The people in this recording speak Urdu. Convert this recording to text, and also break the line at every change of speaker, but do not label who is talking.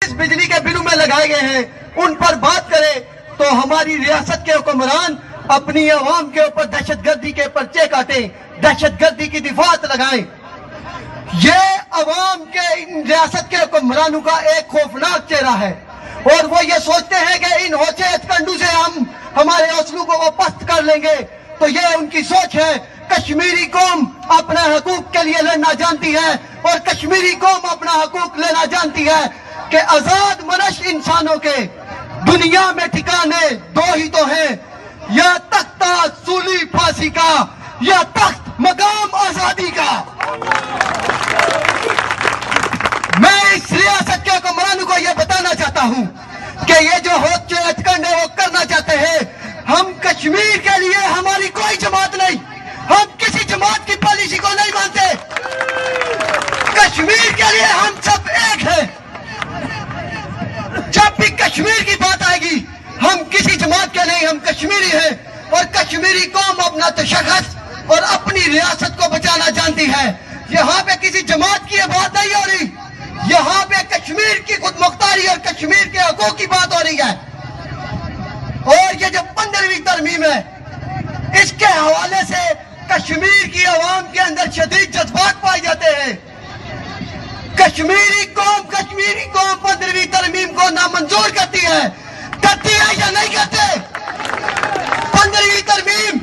جس بجلی کے بلوں میں لگائے گئے ہیں ان پر بات کرے تو ہماری ریاست کے حکمران اپنی عوام کے اوپر دہشت گردی کے پرچے کاٹیں، دہشت گردی کی دفعات لگائیں۔ یہ عوام کے ان ریاست کے حکمرانوں کا ایک خوفناک چہرہ ہے، اور وہ یہ سوچتے ہیں کہ ان ہوچے ہتھکنڈوں سے ہم ہمارے حوصلوں کو وہ پست کر لیں گے۔ تو یہ ان کی سوچ ہے۔ کشمیری قوم اپنے حقوق کے لیے لڑنا جانتی ہے، اور کشمیری قوم اپنا حقوق لینا جانتی ہے کہ آزاد منش انسانوں کے دنیا میں ٹھکانے دو ہی تو ہیں، یا تختہ سولی پھانسی کا، یا تخت مقام آزادی کا۔ میں اس ریاست کے حکمرانوں کو یہ بتانا چاہتا ہوں کہ یہ جو ہوچے ہتھکنڈے وہ کرنا چاہتے ہیں، ہم کشمیر کے لیے ہماری کوئی جماعت نہیں، ہم کسی جماعت کی پالیسی کو نہیں مانتے۔ کشمیر کے لیے ہم سب ایک ہیں۔ جب بھی کشمیر کی بات آئے گی ہم کسی جماعت کے نہیں، ہم کشمیری ہیں، اور کشمیری قوم اپنا تشخص اور اپنی ریاست کو بچانا جانتی ہے۔ یہاں پہ کسی جماعت کی یہ بات نہیں ہو رہی، یہاں پہ کشمیر کی خود مختاری اور کشمیر کے حقوق کی بات ہو رہی ہے۔ اور یہ جو 15ویں ترمیم ہے، اس کے حوالے سے کشمیر کی عوام کے اندر شدید جذبات پائے جاتے ہیں۔ کشمیری قوم 15ویں ترمیم کو نامنظور کرتی ہے یا نہیں کرتے؟ 15ویں ترمیم